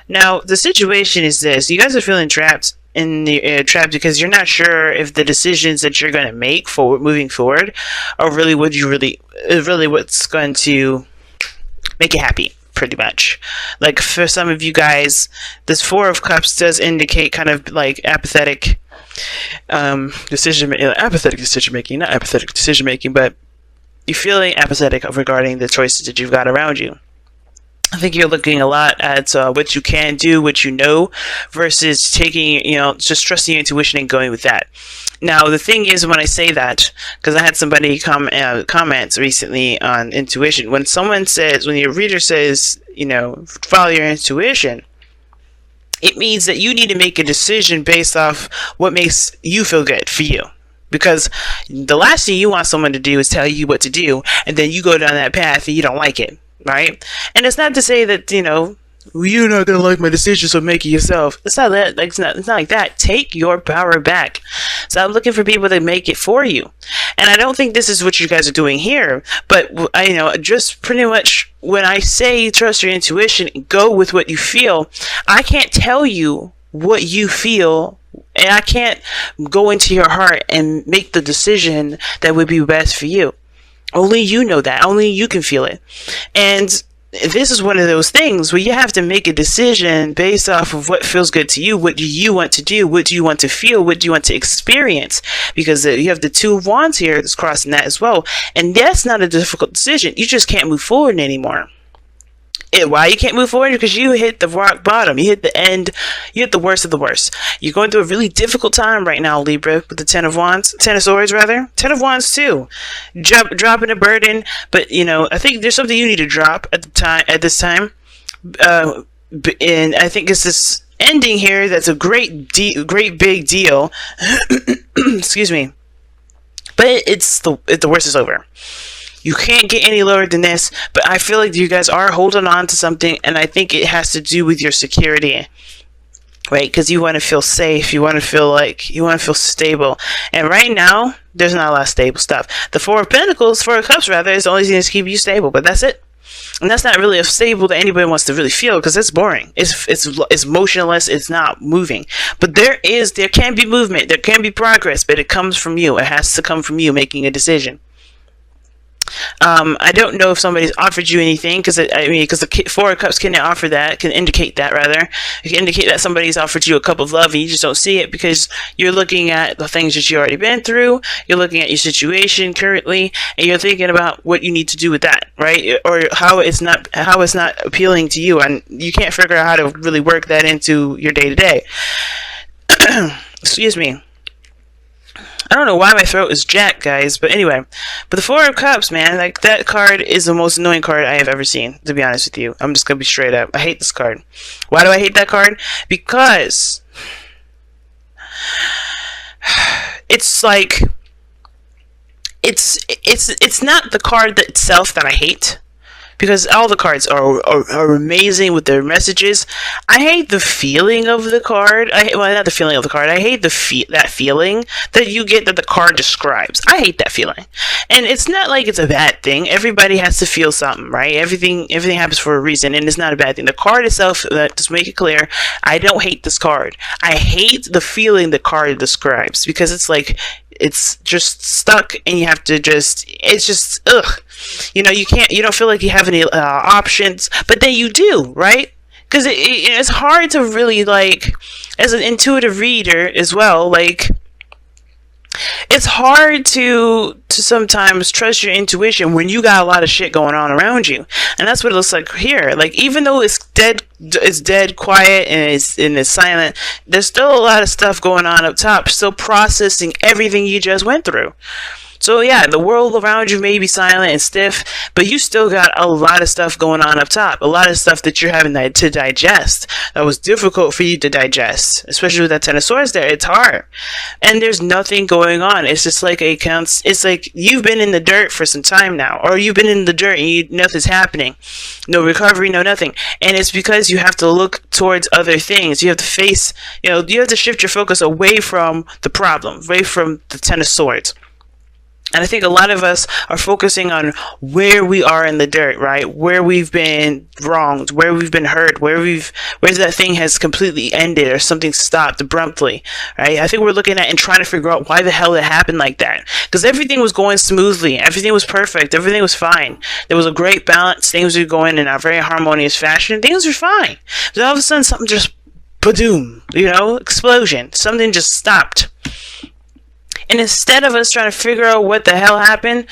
Now, the situation is this: you guys are feeling trapped in the trapped because you're not sure if the decisions that you're going to make forward, moving forward, are really what you really what's going to make you happy. Pretty much, like for some of you guys, this Four of Cups does indicate kind of like apathetic apathetic decision making, not apathetic decision making, but you're feeling apathetic regarding the choices that you've got around you. I think you're looking a lot at what you can do, what you know, versus taking, just trusting your intuition and going with that. Now, the thing is, when I say that, because I had somebody comments recently on intuition, when your reader says, follow your intuition, it means that you need to make a decision based off what makes you feel good for you. Because the last thing you want someone to do is tell you what to do, and then you go down that path and you don't like it. Right? And it's not to say that, you're not gonna like my decision, so make it yourself. It's not that. Like, it's not like that. Take your power back. Stop looking for people to make it for you. And I don't think this is what you guys are doing here. But just pretty much when I say trust your intuition, go with what you feel. I can't tell you what you feel, and I can't go into your heart and make the decision that would be best for you. Only you know that. Only you can feel it. And this is one of those things where you have to make a decision based off of what feels good to you. What do you want to do? What do you want to feel? What do you want to experience? Because you have the Two of Wands here that's crossing that as well. And that's not a difficult decision. You just can't move forward anymore. Why you can't move forward? Because you hit the rock bottom. You hit the end. You hit the worst of the worst. You're going through a really difficult time right now, Libra, with the Ten of Swords, rather. Ten of Wands too. Dropping a burden, but I think there's something you need to drop at this time. And I think it's this ending here that's a great big deal. Excuse me. But the worst is over. You can't get any lower than this, but I feel like you guys are holding on to something, and I think it has to do with your security, right? Because you want to feel safe, you want to feel stable, and right now, there's not a lot of stable stuff. The Four of Cups, rather, is the only thing that's keeping you stable, but that's it. And that's not really a stable that anybody wants to really feel, because it's boring. It's motionless. It's not moving. But there can be movement. There can be progress, but it comes from you. It has to come from you making a decision. I don't know if somebody's offered you anything, because the Four of Cups can indicate that rather. It can indicate that somebody's offered you a cup of love and you just don't see it because you're looking at the things that you already been through. You're looking at your situation currently, and you're thinking about what you need to do with that, right? Or how it's not appealing to you, and you can't figure out how to really work that into your day to day. Excuse me. I don't know why my throat is jacked, guys, but anyway. But the Four of Cups, man, like, that card is the most annoying card I have ever seen, to be honest with you. I'm just gonna be straight up. I hate this card. Why do I hate that card? Because it's like it's not the card itself that I hate, because all the cards are amazing with their messages. I hate the feeling of the card. Not the feeling of the card. I hate that feeling that you get that the card describes. I hate that feeling. And it's not like it's a bad thing. Everybody has to feel something, right? Everything happens for a reason, and it's not a bad thing. The card itself, just make it clear, I don't hate this card. I hate the feeling the card describes, because it's like, it's just stuck, and you have to it's just, ugh. You don't feel like you have any options, but then you do, right? Because it's hard to really, like, as an intuitive reader as well, like, it's hard to sometimes trust your intuition when you got a lot of shit going on around you. And that's what it looks like here. Like, even though it's dead quiet and it's silent, there's still a lot of stuff going on up top, still processing everything you just went through. So yeah, the world around you may be silent and stiff, but you still got a lot of stuff going on up top. A lot of stuff that you're having to digest. That was difficult for you to digest, especially with that Ten of Swords there. It's hard. And there's nothing going on. It's just like it's like you've been in the dirt for some time now, or you've been in the dirt and nothing's happening. No recovery, no nothing. And it's because you have to look towards other things. You have to face, you have to shift your focus away from the problem, away from the Ten of Swords. And I think a lot of us are focusing on where we are in the dirt, right? Where we've been wronged, where we've been hurt, where that thing has completely ended or something stopped abruptly, right? I think we're looking at and trying to figure out why the hell it happened like that. Because everything was going smoothly. Everything was perfect. Everything was fine. There was a great balance. Things were going in a very harmonious fashion. Things were fine. But all of a sudden, something just, ba-doom, explosion. Something just stopped. And instead of us trying to figure out what the hell happened,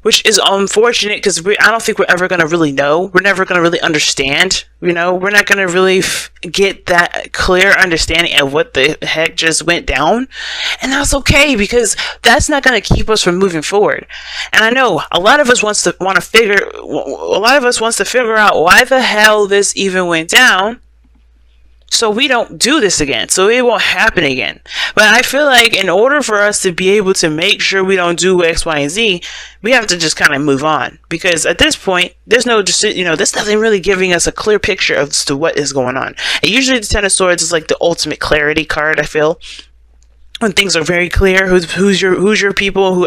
which is unfortunate because I don't think we're ever going to really know. We're never going to really understand. We're not going to really get that clear understanding of what the heck just went down. And that's okay because that's not going to keep us from moving forward. And I know a lot of us wants to figure out why the hell this even went down, so we don't do this again, so it won't happen again. But I feel like in order for us to be able to make sure we don't do X, Y, and Z, we have to just kind of move on. Because at this point, there's nothing really giving us a clear picture as to what is going on. And usually the Ten of Swords is like the ultimate clarity card, I feel. When things are very clear, who's your people,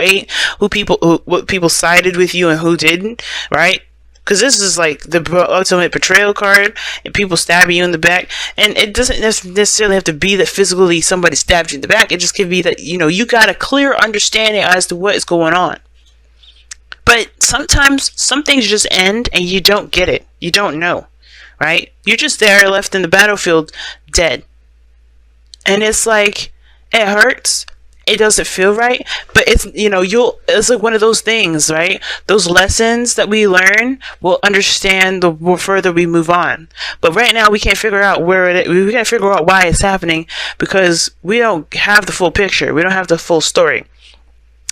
what people sided with you and who didn't, right? Because this is like the ultimate betrayal card, and people stabbing you in the back. And it doesn't necessarily have to be that physically somebody stabbed you in the back. It just could be that, you got a clear understanding as to what is going on. But sometimes some things just end and you don't get it. You don't know, right? You're just there left in the battlefield dead. And it's like, it hurts. It doesn't feel right, but it's it's like one of those things, right? Those lessons that we learn, we'll understand the more further we move on. But right now, we can't figure out we can't figure out why it's happening because we don't have the full picture. We don't have the full story.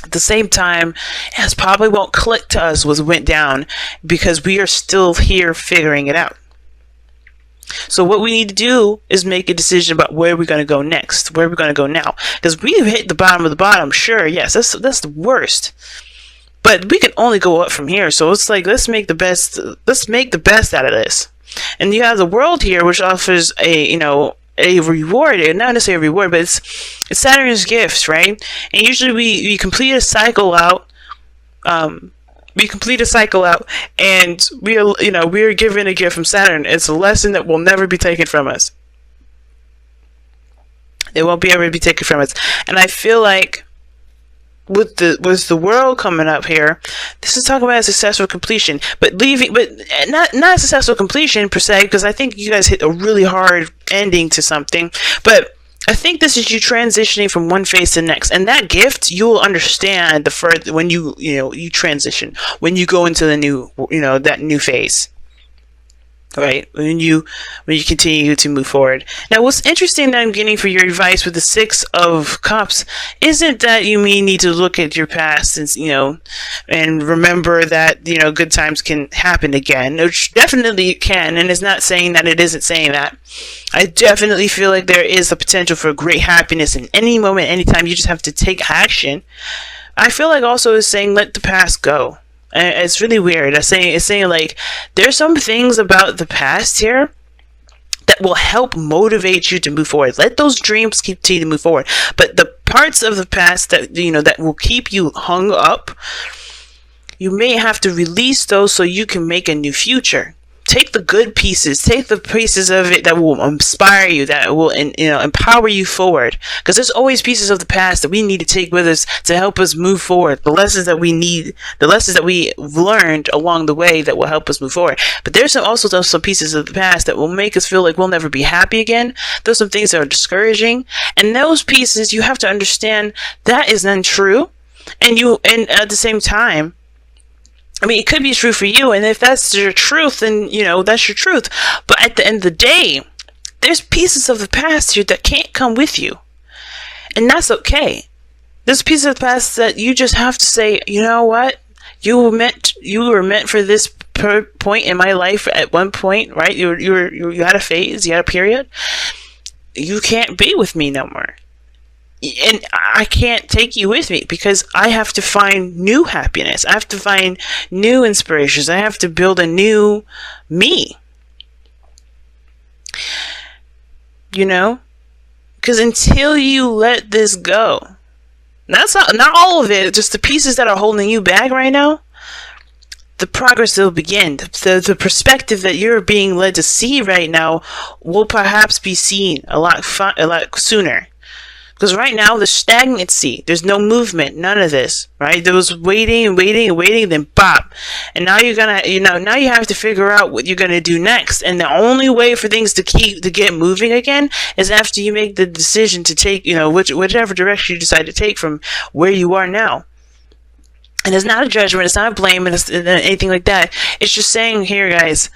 At the same time, it probably won't click to us what went down because we are still here figuring it out. So what we need to do is make a decision about where we're going to go next, where we're going to go now. Because we've hit the bottom of the bottom, sure, yes, that's the worst. But we can only go up from here. So it's like, let's make the best out of this. And you have the world here, which offers a reward, not necessarily a reward, but it's Saturn's gifts, right? And usually we complete a cycle out. And we are given a gift from Saturn. It's a lesson that will never be taken from us. It won't be ever be taken from us. And I feel like with the world coming up here, this is talking about a successful completion, but not a successful completion per se, because I think you guys hit a really hard ending to something, but I think this is you transitioning from one phase to the next, and that gift you'll understand the further when you transition, when you go into the new that new phase, right? When you continue to move forward. Now, what's interesting that I'm getting for your advice with the Six of Cups isn't that you may need to look at your past and remember that good times can happen again, which definitely it can, and it's not saying that it isn't saying that. I definitely feel like there is the potential for great happiness in any moment, anytime. You just have to take action. I feel like also it's saying let the past go. It's really weird. It's saying like there's some things about the past here that will help motivate you to move forward. Let those dreams continue to move forward. But the parts of the past that that will keep you hung up, you may have to release those so you can make a new future. Take the good pieces. Take the pieces of it that will inspire you, that will empower you forward. Because there's always pieces of the past that we need to take with us to help us move forward. The lessons that we need, the lessons that we learned along the way that will help us move forward. But there's also some pieces of the past that will make us feel like we'll never be happy again. There's some things that are discouraging, and those pieces you have to understand that is untrue. And at the same time, I mean, it could be true for you, and if that's your truth, then, that's your truth. But at the end of the day, there's pieces of the past here that can't come with you. And that's okay. There's pieces of the past that you just have to say, you know what? You were meant for this point in my life at one point, right? You had a phase, you had a period. You can't be with me no more. And I can't take you with me because I have to find new happiness. I have to find new inspirations. I have to build a new me. Because until you let this go, That's not all of it, just the pieces that are holding you back right now. The progress will begin. The perspective that you're being led to see right now will perhaps be seen a lot sooner. Because right now, there's stagnancy. There's no movement. None of this, right? There was waiting and waiting and waiting, then bop. And now you're gonna, now you have to figure out what you're gonna do next. And the only way for things to get moving again is after you make the decision to take, whichever direction you decide to take from where you are now. And it's not a judgment. It's not a blame. And it's anything like that. It's just saying here, guys,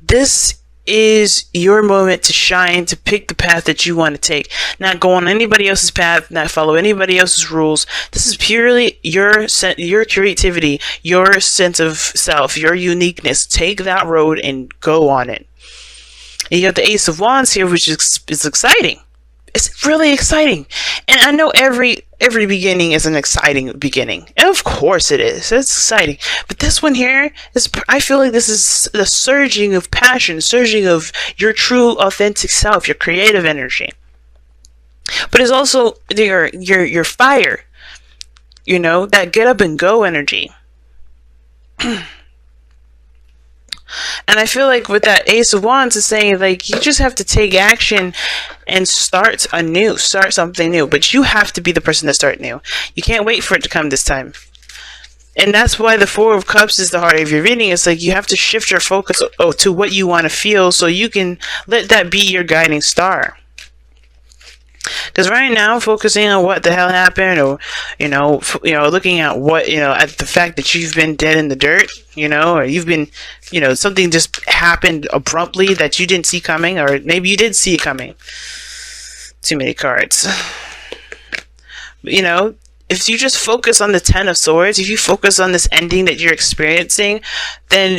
this is your moment to shine, to pick the path that you want to take. Not go on anybody else's path, not follow anybody else's rules. This is purely your creativity, your sense of self, your uniqueness. Take that road and go on it. And you have the Ace of Wands here, which is exciting. It's really exciting. And I know every beginning is an exciting beginning. And of course it is. It's exciting. But this one here is, I feel like this is the surging of passion, surging of your true authentic self, your creative energy. But it's also your fire. That get up and go energy. And I feel like with that Ace of Wands, it's saying like you just have to take action and start anew, start something new. But you have to be the person to start new. You can't wait for it to come this time. And that's why the Four of Cups is the heart of your reading. It's like you have to shift your focus to what you want to feel so you can let that be your guiding star. Because right now, focusing on what the hell happened, or looking at what at the fact that you've been dead in the dirt, or you've been, something just happened abruptly that you didn't see coming, or maybe you did see it coming. Too many cards. If you just focus on the Ten of Swords, if you focus on this ending that you're experiencing, then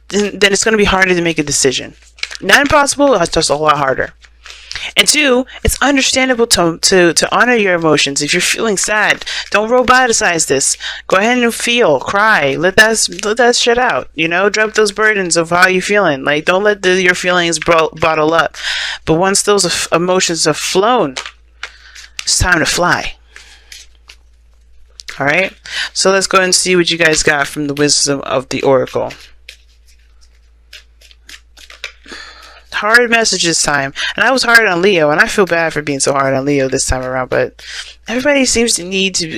then it's going to be harder to make a decision. Not impossible, it's just a lot harder. And two, it's understandable to honor your emotions. If you're feeling sad, don't roboticize this. Go ahead and feel, cry, let that shit out. Drop those burdens of how you're feeling. Like, don't let your feelings bottle up. But once those emotions have flown, it's time to fly. All right. So let's go and see what you guys got from the wisdom of the Oracle. Hard message this time. And I was hard on Leo, and I feel bad for being so hard on Leo this time around, but everybody seems to need to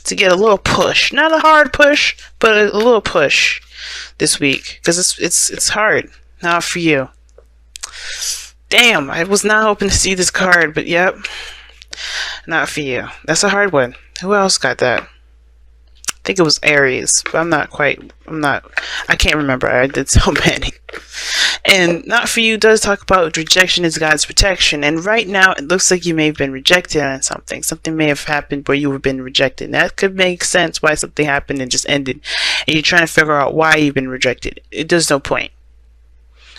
to get a little push. Not a hard push, but a little push this week. Because it's hard. Not for you. Damn, I was not hoping to see this card, but yep. Not for you. That's a hard one. Who else got that? I think it was Aries, but I can't remember. I did so many. And not for you does talk about rejection is God's protection. And right now, it looks like you may have been rejected on something. Something may have happened where you have been rejected. And that could make sense why something happened and just ended. And you're trying to figure out why you've been rejected. There's no point.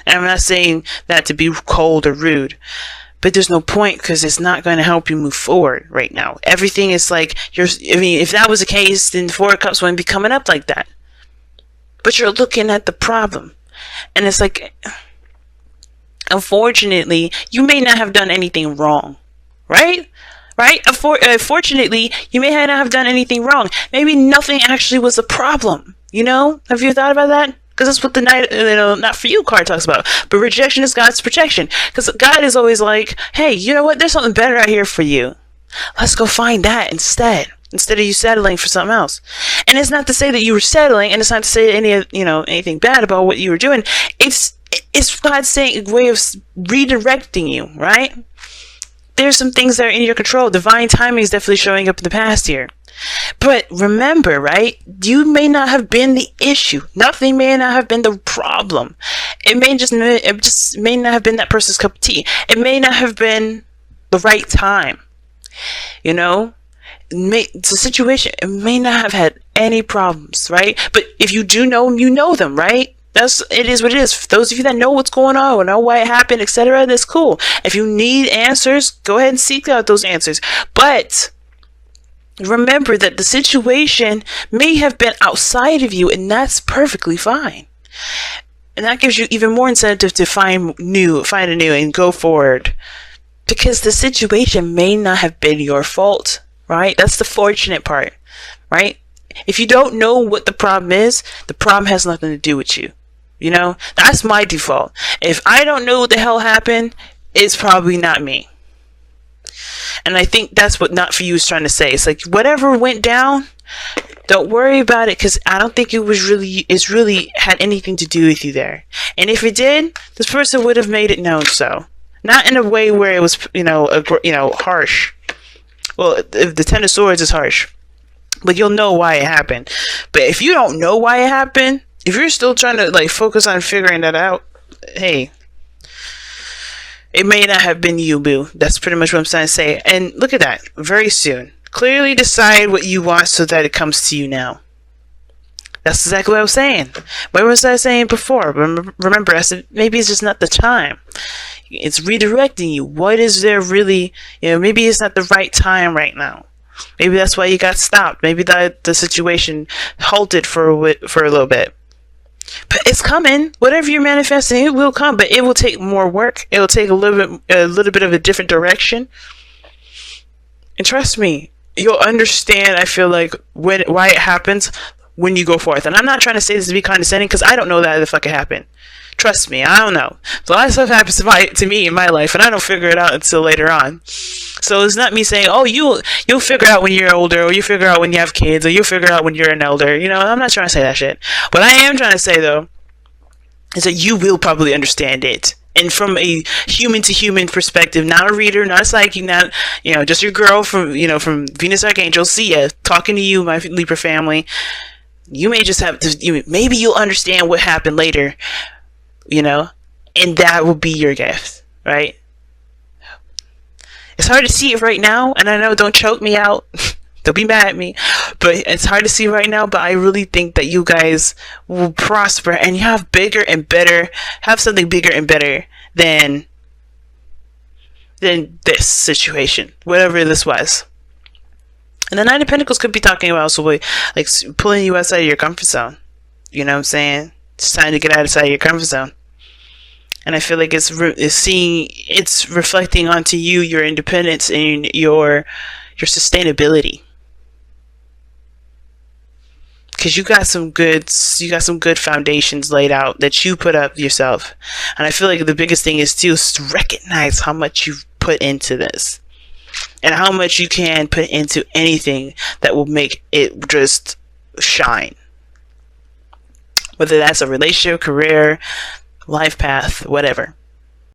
And I'm not saying that to be cold or rude. But there's no point because it's not going to help you move forward right now. Everything is like, if that was the case, then Four of Cups wouldn't be coming up like that. But you're looking at the problem. And it's like, unfortunately, you may not have done anything wrong. Right? Right? Unfortunately, you may not have done anything wrong. Maybe nothing actually was a problem. Have you thought about that? Because that's what the Knight, not for you card talks about. But rejection is God's protection. Because God is always like, hey, you know what? There's something better out here for you. Let's go find that instead of you settling for something else. And it's not to say that you were settling, and it's not to say anything bad about what you were doing. It's God's saying a way of redirecting you, right? There's some things that are in your control. Divine timing is definitely showing up in the past here. But remember, right? You may not have been the issue. Nothing may not have been the problem. It just may not have been that person's cup of tea. It may not have been the right time. The situation, it may not have had any problems, right? But if you do know them, you know them, right? It is what it is. For those of you that know what's going on, or know why it happened, etc., that's cool. If you need answers, go ahead and seek out those answers. But remember that the situation may have been outside of you, and that's perfectly fine. And that gives you even more incentive to find a new and go forward. Because the situation may not have been your fault, right? That's the fortunate part, right? If you don't know what the problem is, the problem has nothing to do with you. You know, that's my default. If I don't know what the hell happened, it's probably not me. And I think that's what Not For You is trying to say. It's like, whatever went down, don't worry about it, because I don't think it's really had anything to do with you there. And if it did, this person would have made it known so. Not in a way where it was, harsh. Well, if the Ten of Swords is harsh, but you'll know why it happened. But if you don't know why it happened, if you're still trying to like focus on figuring that out, hey, it may not have been you, boo. That's pretty much what I'm trying to say. And look at that. Very soon. Clearly decide what you want so that it comes to you now. That's exactly what I was saying. What was I saying before? Remember, I said maybe it's just not the time. It's redirecting you. What is there really? Maybe it's not the right time right now. Maybe that's why you got stopped. Maybe the situation halted for a little bit. But it's coming. Whatever you're manifesting, it will come. But it will take more work. It will take a little bit of a different direction. And trust me, you'll understand. I feel like why it happens when you go forth. And I'm not trying to say this to be condescending, because I don't know that the fuck it happened. Trust me, I don't know. So a lot of stuff happens to me in my life, and I don't figure it out until later on. So it's not me saying, oh, you'll figure out when you're older, or you figure out when you have kids, or you'll figure out when you're an elder. I'm not trying to say that shit. What I am trying to say, though, is that you will probably understand it. And from a human to human perspective, not a reader, not a psychic, not, just your girl from Venus Archangel, see ya, talking to you, my Libra family. You may just have to, maybe you'll understand what happened later, and that will be your gift, right? It's hard to see it right now, and I know, don't choke me out. Don't be mad at me, but it's hard to see right now. But I really think that you guys will prosper, and you have something bigger and better than this situation, whatever this was. And the Nine of Pentacles could be talking about also like pulling you outside of your comfort zone. You know what I'm saying? It's time to get outside of your comfort zone. And I feel like it's reflecting onto you, your independence, and your sustainability. Because you got some good foundations laid out that you put up yourself. And I feel like the biggest thing is to recognize how much you've put into this, and how much you can put into anything that will make it just shine. Whether that's a relationship, career, life path, whatever.